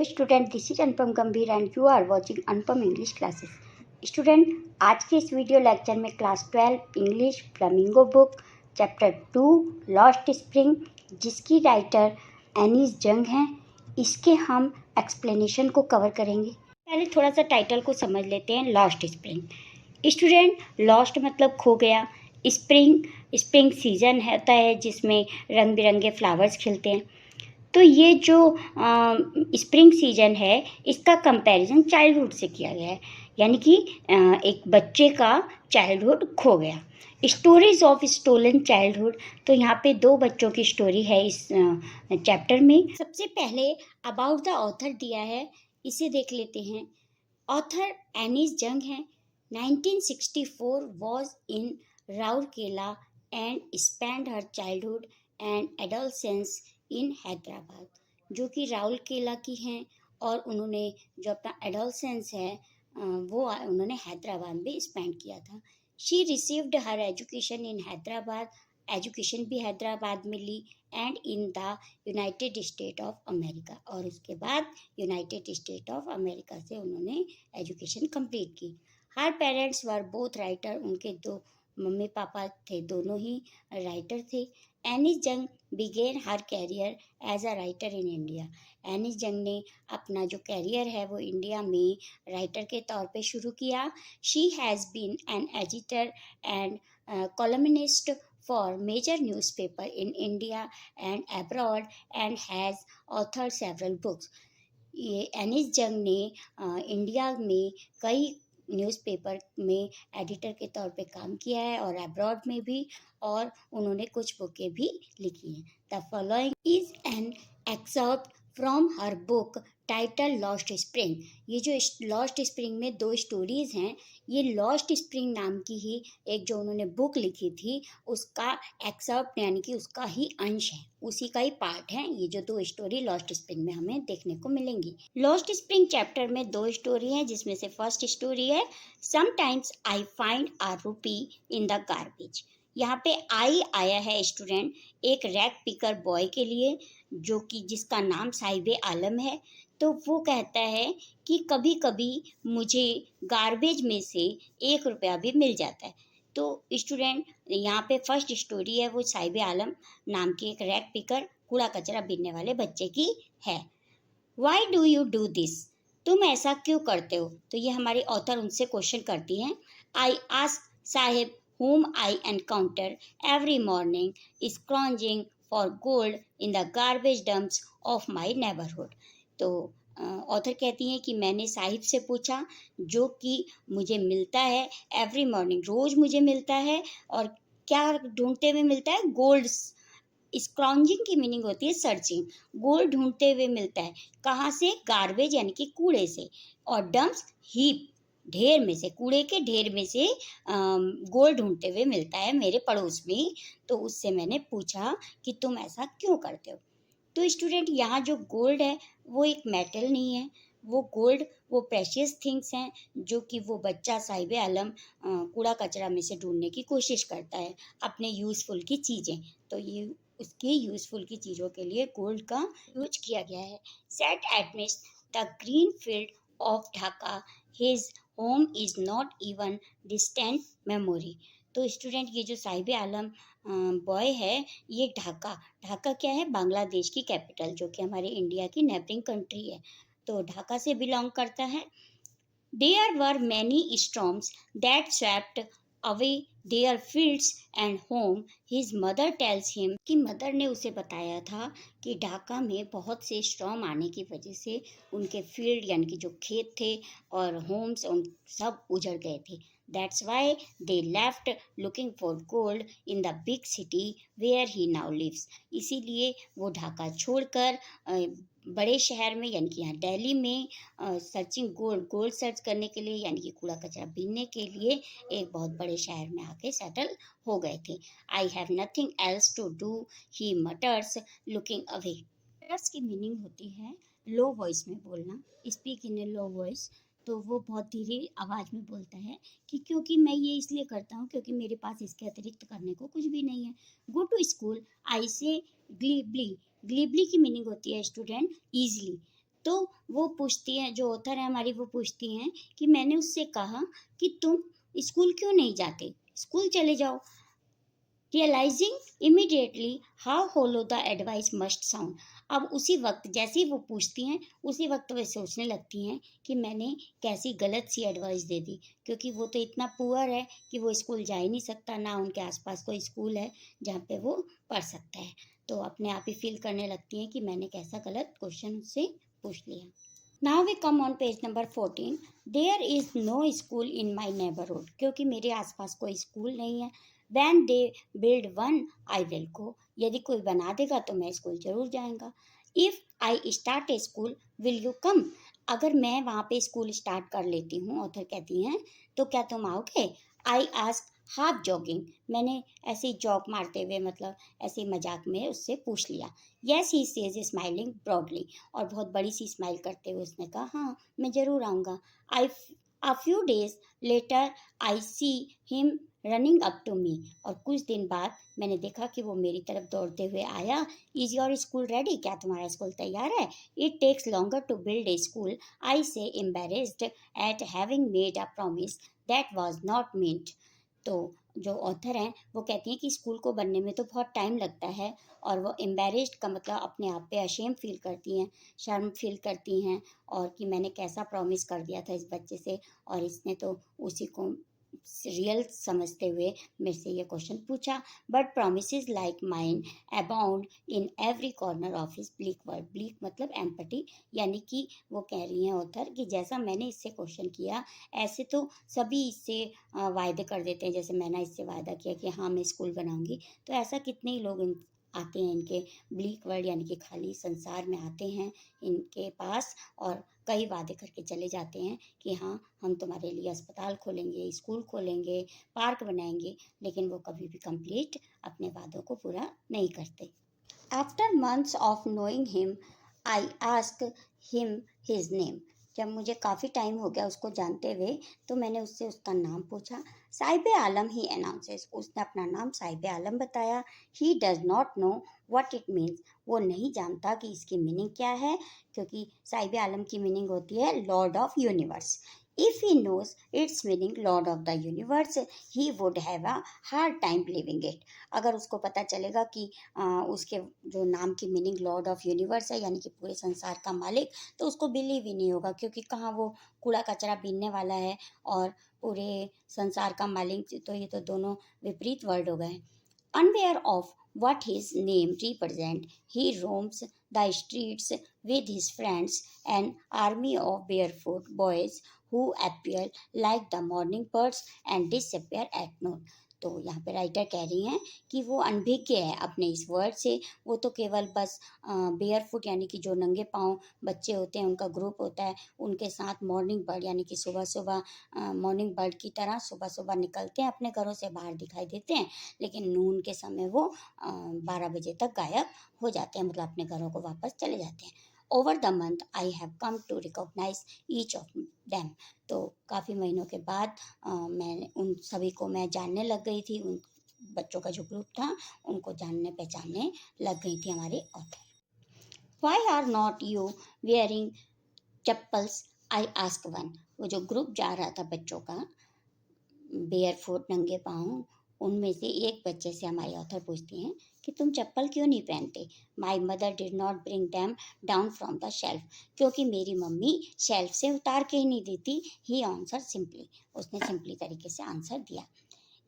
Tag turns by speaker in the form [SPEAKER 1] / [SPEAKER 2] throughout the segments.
[SPEAKER 1] Hello student, this is Anupam Gambhir and you are watching Anupam English classes. Student, आज के इस video lecture में class 12 English Flamingo book chapter 2 lost spring, जिसकी writer Anees Jung हैं, इसके हम एक्सप्लेनेशन को कवर करेंगे। पहले थोड़ा सा टाइटल को समझ लेते हैं। Lost spring. स्टूडेंट, लॉस्ट मतलब खो गया। स्प्रिंग सीजन होता है जिसमें रंग बिरंगे फ्लावर्स खिलते हैं। तो ये जो स्प्रिंग सीजन है, इसका कंपैरिजन चाइल्डहुड से किया गया है, यानी कि एक बच्चे का चाइल्डहुड खो गया। स्टोरीज ऑफ स्टोलन चाइल्डहुड, तो यहाँ पे दो बच्चों की स्टोरी है इस चैप्टर में। सबसे पहले अबाउट द ऑथर दिया है, इसे देख लेते हैं। ऑथर एनीस जंग है। 1964 was in Rourkela and spend her childhood and adolescence in Hyderabad, जो कि राउरकेला की हैं और उन्होंने जो अपना एडोलसेंस है वो उन्होंने हैदराबाद में स्पेंड किया था। She received her education in Hyderabad, education भी हैदराबाद में ली, and in the United State of America, और उसके बाद यूनाइटेड स्टेट ऑफ अमेरिका से उन्होंने एजुकेशन कंप्लीट की। Her parents were both writer, उनके दो मम्मी पापा थे, दोनों ही राइटर थे। Anees Jung began her career as a writer in India. Anees Jung ने अपना जो कैरियर है वो इंडिया में राइटर के तौर पे शुरू किया। She has been an editor and columnist for major newspaper in India and abroad and has authored several books. ये एनीस जंग ने इंडिया में कई न्यूज़पेपर में एडिटर के तौर पे काम किया है और अब्रॉड में भी, और उन्होंने कुछ बुकें भी लिखी हैं। The following is an excerpt from her book title lost spring. ये जो लॉस्ट स्प्रिंग में दो स्टोरीज हैं, ये लॉस्ट स्प्रिंग नाम की ही एक जो उन्होंने बुक लिखी थी उसका एक्सर्प्ट, यानी कि उसका ही अंश है, उसी का ही पार्ट है ये जो दो स्टोरी लॉस्ट स्प्रिंग में हमें देखने को मिलेंगी। लॉस्ट स्प्रिंग चैप्टर में दो स्टोरी हैं, जिसमें से फर्स्ट स्टोरी है समटाइम्स आई फाइंड अ रूपी इन द गार्बेज। यहाँ पे आई आया है स्टूडेंट एक रैक पिकर बॉय के लिए, जो कि जिसका नाम साहिबे आलम है। तो वो कहता है कि कभी कभी मुझे गार्बेज में से 1 रुपया भी मिल जाता है। तो स्टूडेंट, यहाँ पे फर्स्ट स्टोरी है वो साहिबे आलम नाम के एक रैक पिकर, कूड़ा कचरा बीनने वाले बच्चे की है। Why do you do this, तुम ऐसा क्यों करते हो? तो ये हमारी ऑथर उनसे क्वेश्चन करती हैं। I ask Sahib whom I encounter every morning scrounging for gold in the garbage dumps of my neighborhood. तो ऑथर कहती हैं कि मैंने साहिब से पूछा, जो कि मुझे मिलता है एवरी मॉर्निंग, रोज मुझे मिलता है, और क्या ढूंढते हुए मिलता है? गोल्ड। स्क्रॉन्जिंग की मीनिंग होती है सर्चिंग, गोल्ड ढूंढते हुए मिलता है। कहाँ से? गार्बेज यानी कि कूड़े से, और डंप्स हीप, ढेर में से, कूड़े के ढेर में से गोल्ड ढूंढते हुए मिलता है मेरे पड़ोस में। तो उससे मैंने पूछा कि तुम ऐसा क्यों करते हो? तो स्टूडेंट, यहाँ जो गोल्ड है वो एक मेटल नहीं है, वो गोल्ड वो प्रेशियस थिंग्स हैं, जो कि वो बच्चा साहिबे आलम कूड़ा कचरा में से ढूंढने की कोशिश करता है, अपने यूज़फुल की चीज़ें। तो ये उसके यूज़फुल की चीज़ों के लिए गोल्ड का यूज किया गया है। Set admits the green field of Dhaka, his home is not even distant memory. तो स्टूडेंट, ये जो साहिबे आलम बॉय है, ये ढाका, ढाका क्या है? बांग्लादेश की कैपिटल, जो कि हमारे इंडिया की नेबरिंग कंट्री है, तो ढाका से बिलोंग करता है। There were many storms that swept away their fields and home. His mother tells him कि मदर ने उसे बताया था कि ढाका में बहुत से स्टॉर्म आने की वजह से उनके फील्ड यानी कि जो खेत थे और होम्स उन सब उजड़ गए थे। That's why they left looking for gold in the big city where he now lives. इसीलिए वो ढाका छोड़कर बड़े शहर में यानी कि यहाँ दिल्ली में सर्चिंग गोल्ड सर्च करने के लिए, यानी कि कूड़ा कचरा बीनने के लिए एक बहुत बड़े शहर में आके सेटल हो गए थे। I have nothing else to do, he mutters looking away. Mutters की मीनिंग होती है लो वॉइस में बोलना, speak in A low voice. तो वो बहुत धीरे आवाज़ में बोलता है कि क्योंकि मैं ये इसलिए करता हूँ क्योंकि मेरे पास इसके अतिरिक्त करने को कुछ भी नहीं है। गो टू स्कूल, आई से ग्लीबली, ग्लीबली की मीनिंग होती है स्टूडेंट ईजिली। तो वो पूछती है, जो ऑथर है हमारी, वो पूछती हैं कि मैंने उससे कहा कि तुम स्कूल क्यों नहीं जाते, स्कूल चले जाओ। Realising immediately how hollow the advice must sound. अब उसी वक्त जैसे ही वो पूछती हैं, उसी वक्त वे सोचने लगती हैं कि मैंने कैसी गलत सी एडवाइस दे दी, क्योंकि वो तो इतना पुअर है कि वो स्कूल जा ही नहीं सकता, ना उनके आसपास कोई स्कूल है जहाँ पे वो पढ़ सकता है। तो अपने आप ही फील करने लगती हैं कि मैंने कैसा गलत क्वेश्चन उससे पूछ लिया। Now we come on page number 14। There is no school in my neighbourhood, क्योंकि मेरे आसपास कोई स्कूल नहीं है। When they build one I will go, यदि कोई बना देगा तो मैं स्कूल जरूर जाएगा। If I start a school will you come, अगर मैं वहाँ पे स्कूल स्टार्ट कर लेती हूँ, ऑथर कहती हैं, तो क्या तुम आओगे। आई आस्क हाफ जॉगिंग, मैंने ऐसे ही जॉक मारते हुए, मतलब ऐसे ही मजाक में उससे पूछ लिया। Yes he says smiling broadly, और बहुत बड़ी सी स्माइल करते हुए उसने कहा, हाँ मैं ज़रूर आऊँगा। I a few days later I see him running up to me, और कुछ दिन बाद मैंने देखा कि वो मेरी तरफ दौड़ते हुए आया। इज़ योर स्कूल रेडी, क्या तुम्हारा स्कूल तैयार है। It takes longer to build a school, I say embarrassed at having made a promise that was not meant. तो जो ऑथर हैं वो कहती हैं कि स्कूल को बनने में तो बहुत टाइम लगता है, और वो एम्बेरेस्ड का मतलब अपने आप पे अशेम फील करती हैं, शर्म फील करती हैं, और कि मैंने कैसा प्रॉमिस कर दिया था इस बच्चे से, और इसने तो उसी को रियल समझते हुए मेरे से ये क्वेश्चन पूछा। But promise like mine abound in every corner of his bleak world, bleak मतलब एम्पटी, यानी कि वो कह रही हैं ऑथर कि जैसा मैंने इससे क्वेश्चन किया, ऐसे तो सभी इससे वायदे कर देते हैं, जैसे मैंने इससे वायदा किया कि हाँ मैं स्कूल बनाऊंगी, तो ऐसा कितने ही लोग आते हैं इनके ब्लीक वर्ल्ड यानी कि खाली संसार में आते हैं इनके पास, और कई वादे करके चले जाते हैं कि हाँ हम तुम्हारे लिए अस्पताल खोलेंगे, स्कूल खोलेंगे, पार्क बनाएंगे, लेकिन वो कभी भी कंप्लीट अपने वादों को पूरा नहीं करते। After months of knowing him I ask him his name, जब मुझे काफ़ी टाइम हो गया उसको जानते हुए, तो मैंने उससे उसका नाम पूछा। साहिब आलम ही अनाउंसेस, उसने अपना नाम साहिब आलम बताया। He does not know what it means, वो नहीं जानता कि इसकी मीनिंग क्या है, क्योंकि साहिब आलम की मीनिंग होती है Lord of universe. If he knows its meaning, Lord of the Universe, he would have a hard time believing it. अगर उसको पता चलेगा कि उसके जो नाम की मीनिंग लॉर्ड ऑफ यूनिवर्स है, यानी कि पूरे संसार का मालिक, तो उसको बिलीव ही नहीं होगा, क्योंकि कहाँ वो कूड़ा कचरा बीनने वाला है और पूरे संसार का मालिक, तो ये तो दोनों विपरीत वर्ड हो गए। Unaware of what his name represents, he roams the streets with his friends, an army of barefoot boys who appear like the morning birds and disappear at noon. तो यहाँ पे राइटर कह रही हैं कि वो अनभिज्ञ है अपने इस वर्ड से, वो तो केवल बस बेयर फुट यानी कि जो नंगे पाँव बच्चे होते हैं उनका ग्रुप होता है, उनके साथ मॉर्निंग बर्ड यानी कि सुबह सुबह मॉर्निंग बर्ड की तरह सुबह सुबह निकलते हैं, अपने घरों से बाहर दिखाई देते हैं, लेकिन नून के समय वो 12 बजे तक गायब हो जाते हैं, मतलब अपने घरों को वापस चले जाते हैं। Over the month I have come to recognise each of them, तो काफ़ी महीनों के बाद मैं उन सभी को मैं जानने लग गई थी, उन बच्चों का जो ग्रुप था उनको जानने पहचानने लग गई थी हमारे author. Why are not you wearing chappals, I ask one, वो जो ग्रुप जा रहा था बच्चों का बेयर फुट नंगे पाँव, उनमें से एक बच्चे से हमारी ऑथर पूछती हैं कि तुम चप्पल क्यों नहीं पहनते। My mother did not bring them down from the shelf, क्योंकि मेरी मम्मी शेल्फ से उतार के ही नहीं देती। ही आंसर सिंपली, उसने सिंपली तरीके से आंसर दिया।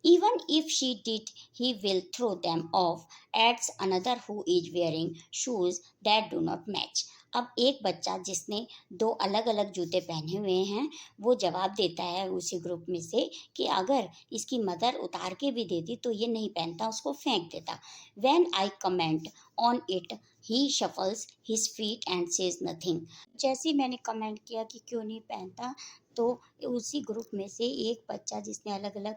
[SPEAKER 1] Even if she did, he will throw them off, adds another who is wearing shoes that do not match. अब एक बच्चा जिसने दो अलग अलग जूते पहने हुए हैं, वो जवाब देता है उसी ग्रुप में से कि अगर इसकी मदर उतार के भी देती तो ये नहीं पहनता, उसको फेंक देता। When I comment on it, he shuffles his feet and says nothing. जैसे ही मैंने कमेंट किया कि क्यों नहीं पहनता, तो उसी ग्रुप में से एक बच्चा जिसने अलग अलग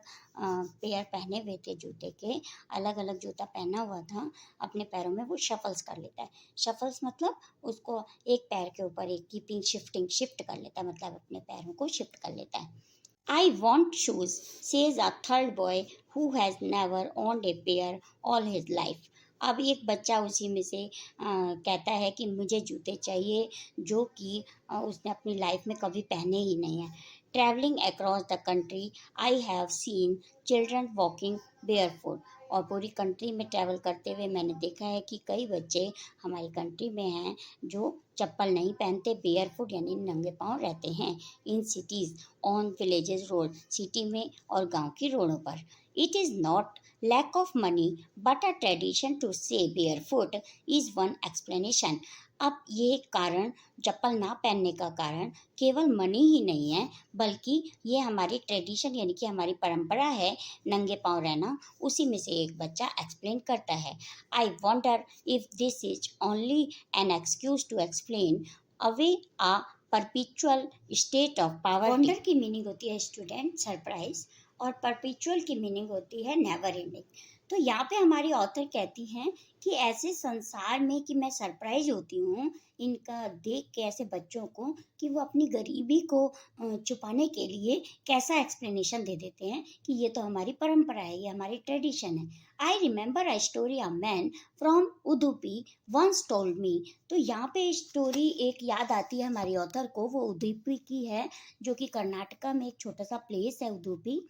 [SPEAKER 1] पेयर पहने हुए थे जूते के, अलग अलग जूता पहना हुआ था अपने पैरों में, वो शफल्स कर लेता है। शफल्स मतलब उसको एक पैर के ऊपर एक कीपिंग शिफ्टिंग शिफ्ट कर लेता है, मतलब अपने पैरों को शिफ्ट कर लेता है। I want shoes, says a third boy who has never owned a pair all his life. अब एक बच्चा उसी में से कहता है कि मुझे जूते चाहिए जो कि उसने अपनी लाइफ में कभी पहने ही नहीं है। Travelling across the country I have seen children walking barefoot. और पूरी कंट्री में ट्रैवल करते हुए मैंने देखा है कि कई बच्चे हमारी कंट्री में हैं जो चप्पल नहीं पहनते, बेयरफुट यानी नंगे पाँव रहते हैं। In cities, on villages road, city में और गांव की रोडों पर। It is not lack of money but a tradition to say barefoot is one explanation। अब ये कारण, चप्पल ना पहनने का कारण केवल मनी ही नहीं है, बल्कि ये हमारी ट्रेडिशन यानी कि हमारी परंपरा है नंगे पाँव रहना। उसी में से एक बच्चा एक्सप्लेन करता है, I wonder if this is only an excuse to explain away a perpetual state of power. Wonder की मीनिंग होती है स्टूडेंट सरप्राइज, और परपिचुअल की मीनिंग होती है नेवर एंडिंग। तो यहाँ पे हमारी ऑथर कहती हैं कि ऐसे संसार में कि मैं सरप्राइज होती हूँ इनका देख के, ऐसे बच्चों को, कि वो अपनी गरीबी को छुपाने के लिए कैसा एक्सप्लेनेशन दे देते हैं कि ये तो हमारी परंपरा है, ये हमारी ट्रेडिशन है। I remember a story a man from Udupi once told me. तो यहाँ पे स्टोरी एक याद आती है हमारी ऑथर को, वो उदुपी की है, जो कि कर्नाटका में एक छोटा सा प्लेस है उदुपी।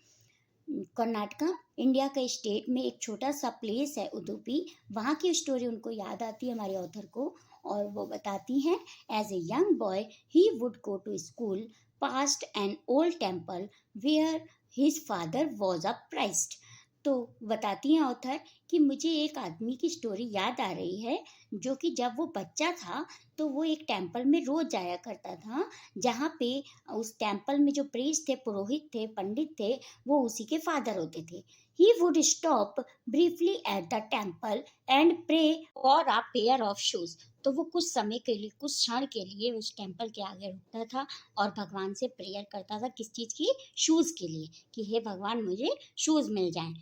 [SPEAKER 1] कर्नाटका इंडिया के स्टेट में एक छोटा सा प्लेस है उदुपी। वहाँ की स्टोरी उनको याद आती है हमारे ऑथर को, और वो बताती हैं, as a young boy he would go to school past an old temple where his father was a priest. तो बताती हैं ऑथर कि मुझे एक आदमी की स्टोरी याद आ रही है जो कि जब वो बच्चा था तो वो एक टेम्पल में रोज जाया करता था, जहाँ पे उस टेम्पल में जो प्रीस्ट थे, पुरोहित थे, पंडित थे, वो उसी के फादर होते थे। He would stop briefly at the temple and pray for a pair of shoes. तो वो कुछ समय के लिए, कुछ क्षण के लिए उस टेम्पल के आगे रुकता था और भगवान से प्रेयर करता था। किस चीज़ की? शूज़ के लिए, कि हे भगवान मुझे शूज़ मिल जाएं।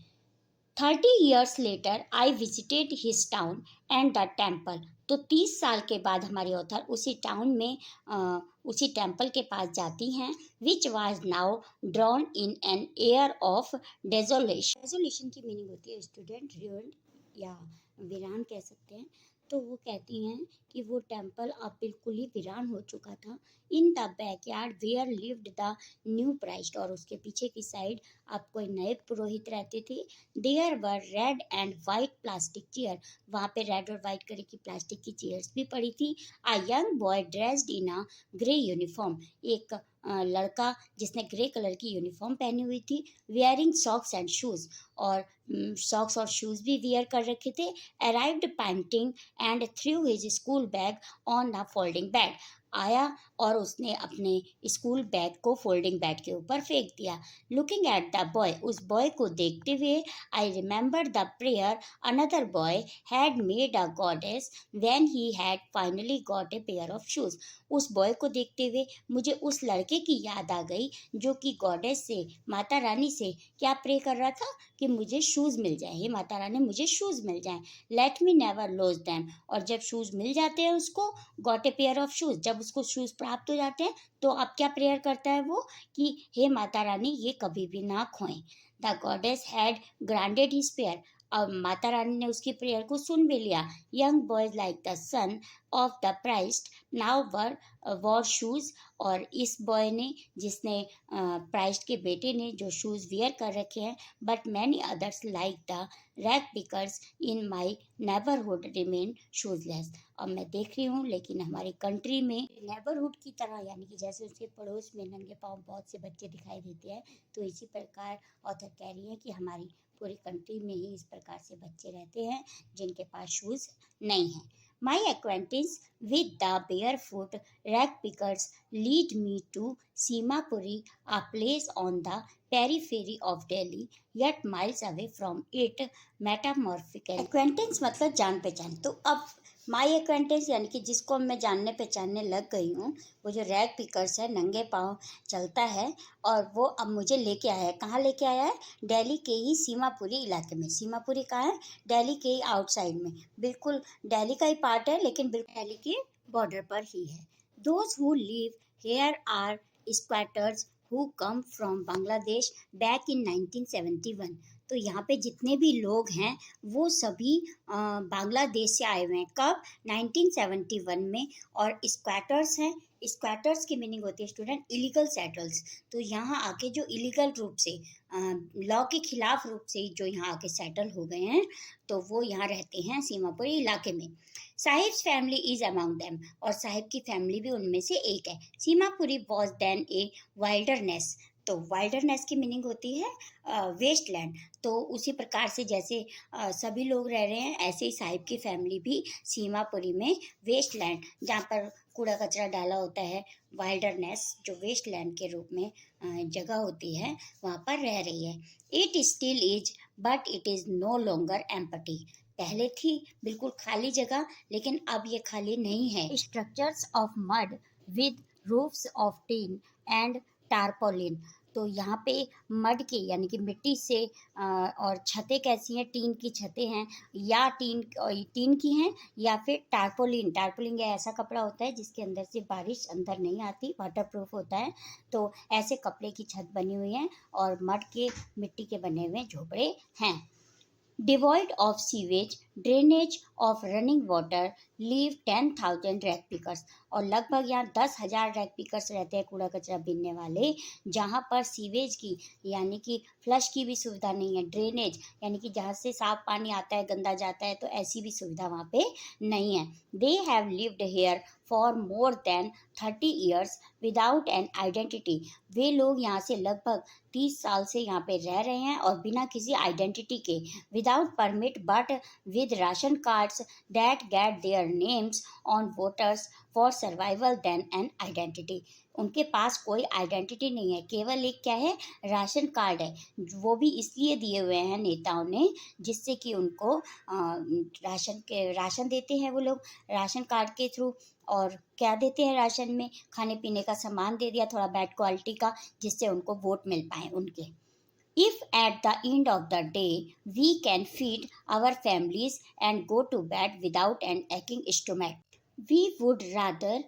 [SPEAKER 1] 30 years later I visited his town and the temple। तो 30 साल के बाद हमारी ऑथर उसी टाउन में उसी टेम्पल के पास जाती हैं, which was now drawn in an air of desolation. Desolation की मीनिंग होती है स्टूडेंट ruined या वीरान कह सकते हैं। तो वो कहती हैं कि वो टेम्पल अब बिल्कुल ही वीरान हो चुका था। In the backyard where lived the new priest. और उसके पीछे की साइड अब कोई नए पुरोहित रहते थे। There were red and white plastic chair. वहाँ पे रेड और वाइट कलर की प्लास्टिक की चेयर्स भी पड़ी थी। A young boy dressed in a grey uniform. एक लड़का जिसने ग्रे कलर की यूनिफॉर्म पहनी हुई थी, वेयरिंग सॉक्स एंड शूज। और सॉक्स और शूज भी वियर कर रखे थे। Arrived painting and through his school bag on a folding bed. आया और उसने अपने स्कूल बैग को फोल्डिंग बेड के ऊपर फेंक दिया। लुकिंग एट द बॉय, उस बॉय को देखते हुए, I remember the prayer another boy had made a goddess when he had finally got a pair of shoes. उस बॉय को देखते हुए मुझे उस लड़के की याद आ गई जो कि गॉडेस से, माता रानी से क्या प्रे कर रहा था कि मुझे शूज़ मिल जाए, हे माता रानी मुझे शूज़ मिल जाए, let me never lose them. और जब शूज़ मिल जाते हैं उसको, got a pair of shoes, जब उसको शूज़ प्राप्त हो जाते हैं तो अब क्या प्रेयर करता है वो कि हे माता रानी ये कभी भी ना खोएं। The goddess had granted his prayer. अब माता रानी ने उसकी प्रेयर को सुन भी लिया। Young boys like the son of the priest now war shoes. और इस बॉय ने, जिसने प्राइस्ट के बेटे ने जो शूज़ वियर कर रखे हैं, but many others like the rag pickers in my neighbourhood remain shoeless. अब मैं देख रही हूँ लेकिन हमारी कंट्री में नेबरहुड की तरह, यानी कि जैसे उसके पड़ोस में नंगे पाँव बहुत से बच्चे दिखाई देते हैं, तो इसी प्रकार ऑथर कह रही है कि हमारी पूरी कंट्री में ही इस प्रकार से बच्चे रहते हैं जिनके पास शूज़ नहीं हैं। My acquaintance with the barefoot rag pickers lead me to Simapuri, a place on the periphery of Delhi, yet miles away from it metamorphically। Acquaintance मतलब जान पहचान। तो अब माई एक्वेंटेंस यानी कि जिसको अब मैं जानने पहचानने लग गई हूँ, वो जो रैग पिकर्स है, नंगे पाँव चलता है, और वो अब मुझे लेके आया है। कहाँ लेके आया है? दिल्ली के ही सीमापुरी इलाके में। सीमापुरी कहाँ है? दिल्ली के ही आउटसाइड में, बिल्कुल दिल्ली का ही पार्ट है लेकिन बिल्कुल दिल्ली के बॉर्डर पर ही है। Those who live here are squatters who come from Bangladesh back in 1971। तो यहाँ पे जितने भी लोग हैं वो सभी बांग्लादेश से आए हुए हैं। कब? 1971 में। और स्क्वैटर्स हैं। स्क्वैटर्स की मीनिंग होती है स्टूडेंट इलीगल सेटल्स। तो यहाँ आके जो इलीगल रूप से लॉ के खिलाफ रूप से जो यहाँ आके सेटल हो गए हैं, तो वो यहाँ रहते हैं सीमापुरी इलाके में। Sahib's family is among them, और साहिब की फैमिली भी उनमें से एक है। Seemapuri was then a wilderness. तो वाइल्डरनेस की मीनिंग होती है वेस्ट लैंड। तो उसी प्रकार से जैसे सभी लोग रह रहे हैं, ऐसे ही साहिब की फैमिली भी सीमापुरी में वेस्ट लैंड, जहाँ पर कूड़ा कचरा डाला होता है, वाइल्डरनेस जो वेस्ट लैंड के रूप में जगह होती है, वहाँ पर रह रही है। It still is but it is no longer empty. पहले थी बिल्कुल खाली जगह, लेकिन अब ये खाली नहीं है। Structures of mud with roofs of tin and tarpaulin. तो यहाँ पे मड के यानी कि मिट्टी से और छतें कैसी हैं? टीन की छतें हैं, या टीन की हैं, या फिर टारपोलिन। टारपोलिन या ऐसा कपड़ा होता है जिसके अंदर से बारिश अंदर नहीं आती, वाटरप्रूफ होता है। तो ऐसे कपड़े की छत बनी हुई है और मड के मिट्टी के बने हुए झोपड़े हैं। Devoid of sewage, drainage of running water, leave 10,000 rag pickers. और लगभग यहाँ 10,000 रैक पिकर्स रहते हैं, कूड़ा कचरा बीनने वाले, जहाँ पर सीवेज की यानी कि फ्लश की भी सुविधा नहीं है, ड्रेनेज यानी कि जहाँ से साफ पानी आता है गंदा जाता है, तो ऐसी भी सुविधा वहाँ पे नहीं है। They have lived here for more than 30 years without an identity. वे लोग यहाँ से लगभग 30 साल से यहाँ पे रह रहे हैं और बिना किसी आइडेंटिटी के, without permit but with ration cards that get their names on voters for survival than an identity। उनके पास कोई आइडेंटिटी नहीं है, केवल एक क्या है? राशन कार्ड है। वो भी इसलिए दिए हुए हैं नेताओं ने, जिससे कि उनको राशन देते हैं वो लोग राशन कार्ड के थ्रू। और क्या देते हैं राशन में? खाने पीने का सामान दे दिया, थोड़ा बैड क्वालिटी का, जिससे उनको वोट मिल पाए उनके। If at the end of the day we can feed our families and go to bed without an aching stomach, we would rather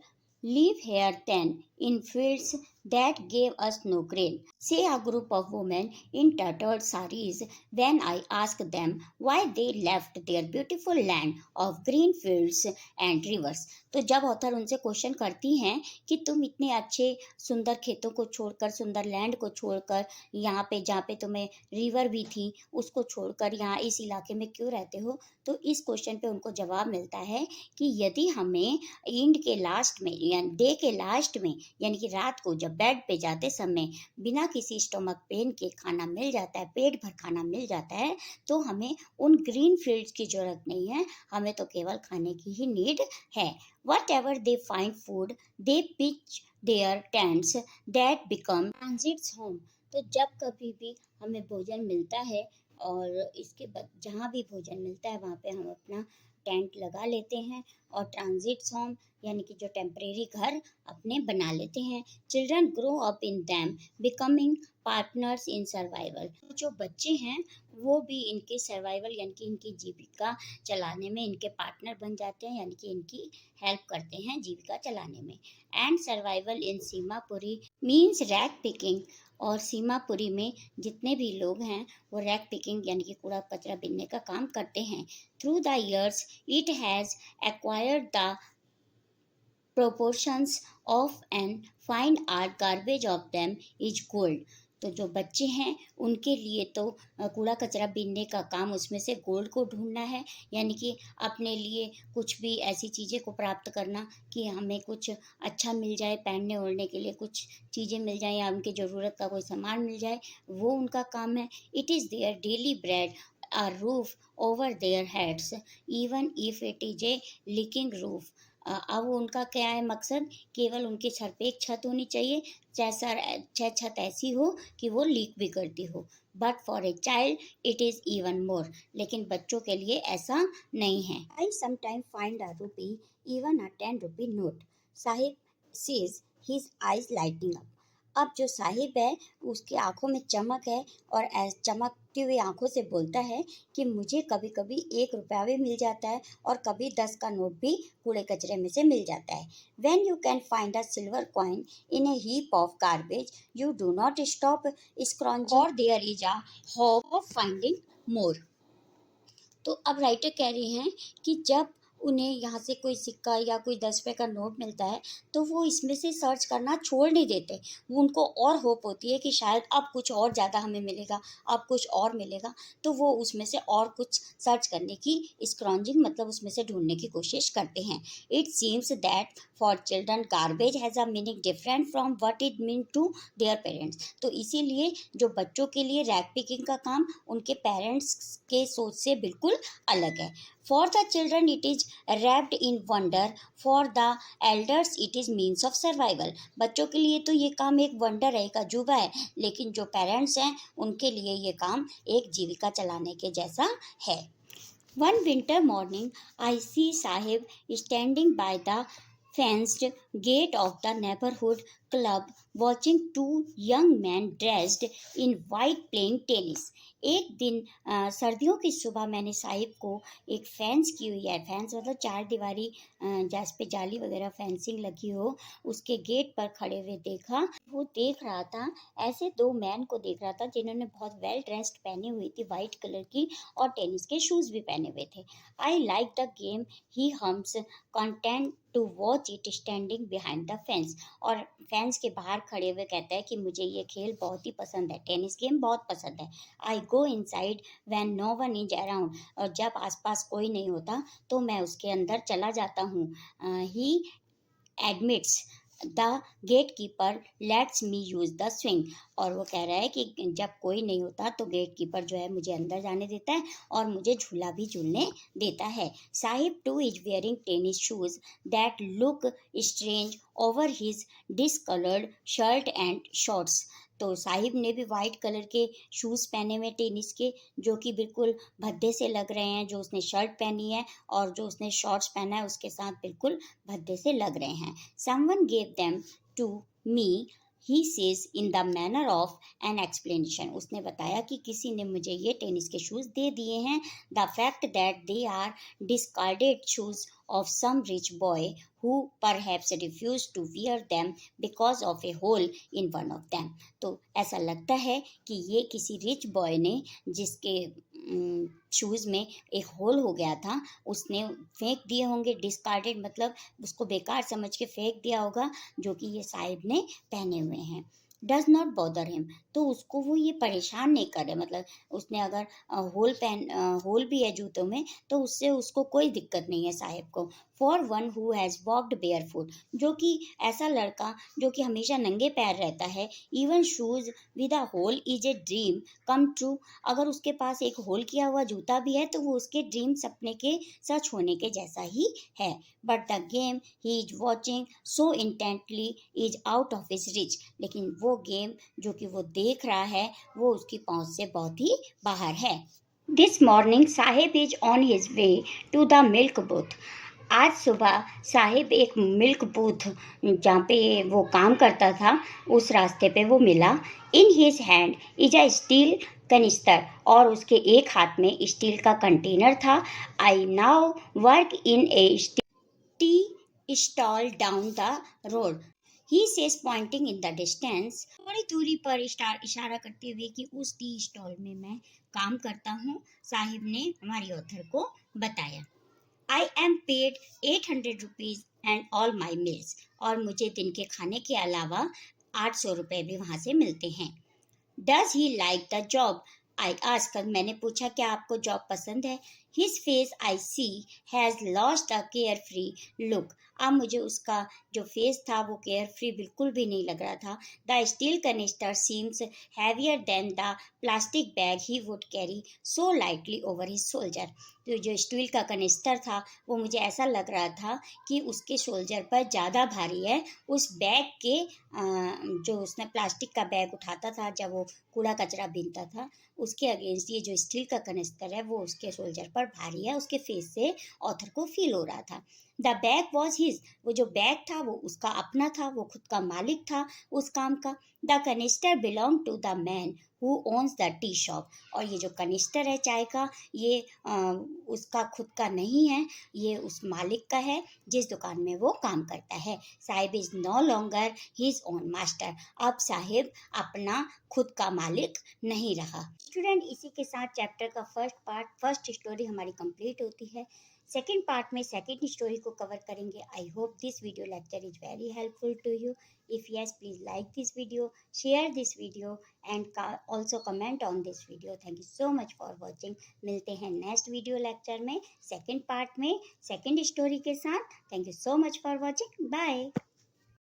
[SPEAKER 1] live here than in fields that gave us no grain, say a group of women in tattered saris when I asked them why they left their beautiful land of green fields and rivers। तो जब author उनसे question करती हैं कि तुम इतने अच्छे सुंदर खेतों को छोड़कर, सुंदर लैंड को छोड़कर, यहाँ पे जहाँ पे तुम्हें रिवर भी थी उसको छोड़कर यहाँ इस इलाके में क्यों रहते हो, तो इस क्वेश्चन पे उनको जवाब मिलता है कि यदि हमें एंड के लास्ट में यानी डे के लास्ट में यानी कि रात को जब बेड पे जाते समय बिना किसी स्टोमक पेन के खाना मिल जाता है, पेट भर खाना मिल जाता है, तो हमें उन ग्रीन फील्ड्स की जरूरत नहीं है, हमें तो केवल खाने की ही नीड है। Whatever they find food, they pitch their tents that become transits home। तो जब कभी भी हमें भोजन मिलता है और इसके बाद जहाँ भी भोजन मिलता है वहाँ पे हम अपना टेंट लगा लेते हैं और ट्रांजिट्स होम यानी कि जो टेम्परेरी घर अपने बना लेते हैं। Children grow up in them becoming partners in survival. जो बच्चे हैं वो भी इनके सर्वाइवल यानी कि इनकी जीविका चलाने में इनके पार्टनर बन जाते हैं, यानी कि इनकी हेल्प करते हैं जीविका चलाने में। And survival in Seemapuri means rag picking. और सीमापुरी में जितने भी लोग हैं वो रैक पिकिंग यानी कि कूड़ा कचरा बीनने का काम करते हैं। Through the years it has acquired the proportions of and fine art garbage of them is gold। तो जो बच्चे हैं उनके लिए तो कूड़ा कचरा बीनने का काम, उसमें से गोल्ड को ढूंढना है, यानी कि अपने लिए कुछ भी ऐसी चीज़ें को प्राप्त करना कि हमें कुछ अच्छा मिल जाए, पहनने ओढ़ने के लिए कुछ चीज़ें मिल जाए या उनकी ज़रूरत का कोई सामान मिल जाए, वो उनका काम है। It is their daily bread a roof over their heads even if it is a leaking roof। अब उनका क्या है मकसद? केवल उनके सर पे एक छत होनी चाहिए, चाहे छत ऐसी हो कि वो लीक भी करती हो। But for a child it is even more. लेकिन बच्चों के लिए ऐसा नहीं है। आई sometime find a rupee even a 10 rupee note. Sahib sees his eyes lighting up। अब जो साहिब है उसकी आंखों में चमक है और चमकती हुई आंखों से बोलता है कि मुझे कभी कभी 1 रुपया भी मिल जाता है और कभी 10 का नोट भी कूड़े कचरे में से मिल जाता है। When you can find a silver coin in a heap of garbage, you do not stop scrounging, or there is a hope of finding more. तो अब राइटर कह रही हैं कि जब उन्हें यहाँ से कोई सिक्का या कोई 10 रुपये का नोट मिलता है तो वो इसमें से सर्च करना छोड़ नहीं देते। वो उनको और होप होती है कि शायद अब कुछ और ज़्यादा हमें मिलेगा, अब कुछ और मिलेगा, तो वो उसमें से और कुछ सर्च करने की स्क्रॉन्जिंग मतलब उसमें से ढूंढने की कोशिश करते हैं। It seems that for children garbage has a meaning different from what it mean to their parents. तो इसीलिए जो बच्चों के लिए रैग पिकिंग का काम उनके पेरेंट्स के सोच से बिल्कुल अलग है। For the children it is wrapped in wonder, for the elders it is means of survival. बच्चों के लिए तो ये काम एक वंडर है, एक अजूबा है, लेकिन जो पेरेंट्स हैं उनके लिए ये काम एक जीविका चलाने के जैसा है। One winter morning I see Sahib standing by the fenced gate of the neighborhood club watching two young men dressed in white playing tennis. एक दिन सर्दियों की सुबह मैंने साहिब को एक फेंस की हुई है, फेंस मतलब 4 दीवारी जिस पे जाली वगैरह फेंसिंग लगी हो, उसके गेट पर खड़े हुए देखा। वो देख रहा था, ऐसे 2 मैन को देख रहा था जिन्होंने बहुत वेल ड्रेस्ड पहनी हुई थी वाइट कलर की और टेनिस के शूज़ भी पहने हुए थे। I like the game he hums content to watch it standing behind the fence. और फेंस के बाहर खड़े हुए कहता है कि मुझे ये खेल बहुत ही पसंद है, टेनिस गेम बहुत पसंद है। I go inside when no one is around, और जब आसपास कोई नहीं होता तो मैं उसके अंदर चला जाता हूँ। He admits the gate keeper lets me use the swing. और वो कह रहा है कि जब कोई नहीं होता तो गेट कीपर जो है मुझे अंदर जाने देता है और मुझे झूला भी झूलने देता है। Sahib two is wearing tennis shoes that look strange over his discoloured shirt and shorts. तो साहिब ने भी वाइट कलर के शूज़ पहने हुए टेनिस के, जो कि बिल्कुल भद्दे से लग रहे हैं। जो उसने शर्ट पहनी है और जो उसने शॉर्ट्स पहना है उसके साथ बिल्कुल भद्दे से लग रहे हैं। Someone gave them to me, he says in the manner of an explanation. उसने बताया कि किसी ने मुझे ये टेनिस के शूज़ दे दिए हैं। The fact that they are discarded shoes of some rich boy who perhaps refused to wear them because of a hole in one of them. तो ऐसा लगता है कि ये किसी रिच बॉय ने, जिसके शूज़ में एक होल हो गया था, उसने फेंक दिए होंगे। डिस्कार्डेड मतलब उसको बेकार समझ के फेंक दिया होगा, जो कि ये साहिब ने पहने हुए हैं। डज नॉट बॉदर हिम, तो उसको वो ये परेशान नहीं कर रहे। मतलब उसने अगर होल भी है जूतों में तो उससे उसको कोई दिक्कत नहीं है साहिब को। For one who has walked bear foot, जो कि ऐसा लड़का जो कि हमेशा नंगे पैर रहता है, even shoes with a hole is a dream come true. अगर उसके पास एक होल किया हुआ जूता भी है तो वो उसके ड्रीम सपने के सच होने के जैसा ही है। But the game he is watching so intently is out of his reach, लेकिन वो गेम जो कि वो देख रहा है वो उसकी पहुंच से बहुत ही बाहर है। This morning Sahib is on his way to the milk booth. आज सुबह साहिब एक मिल्क बूथ जहाँ पे वो काम करता था उस रास्ते पे वो मिला। In his hand is a steel canister, और उसके एक हाथ में स्टील का कंटेनर था। I now work in A tea stall down the road, he says pointing in the distance. थोड़ी दूरी पर इशारा करते हुए कि उस टी स्टॉल में मैं काम करता हूँ, साहिब ने हमारी ऑथर को बताया। I am paid 800 rupees and all my meals, और मुझे दिन के खाने के अलावा 800 रुपये भी वहाँ से मिलते हैं। Does he like the job? I asked, मैंने पूछा क्या आपको जॉब पसंद है? His face I see has lost a carefree look. अब मुझे उसका जो फेस था वो केयरफ्री बिल्कुल भी नहीं लग रहा था। The steel canister seems heavier than the plastic bag he would carry so lightly over his shoulder. तो जो स्टील का कनिस्टर था वो मुझे ऐसा लग रहा था कि उसके शोल्डर पर ज़्यादा भारी है उस बैग के, जो उसने प्लास्टिक का बैग उठाता था जब वो कूड़ा कचरा बीनता था, उसके अगेंस्ट ये जो स्टील का कनिस्टर है वो उसके शोल्डर पर भारी है। उसके फेस से ऑथर को फील हो रहा था। द बैग वॉज हिज, वो जो बैग था वो उसका अपना था, वो खुद का मालिक था उस काम का। The canister belong to the man who owns the tea shop, और ये जो कनिस्टर है चाय का, ये उसका खुद का नहीं है, ये उस मालिक का है जिस दुकान में वो काम करता है। Sahib is no longer his own master, अब साहिब अपना खुद का मालिक नहीं रहा। स्टूडेंट, इसी के साथ चैप्टर का फर्स्ट स्टोरी हमारी कंप्लीट होती है। सेकेंड पार्ट में सेकेंड स्टोरी को कवर करेंगे। I hope this video lecture is very helpful to you. If yes, please like this video, share this video and also comment on this video. Thank you so much for watching. मिलते हैं next video lecture में second part में second story के साथ। Thank you so much for watching. Bye.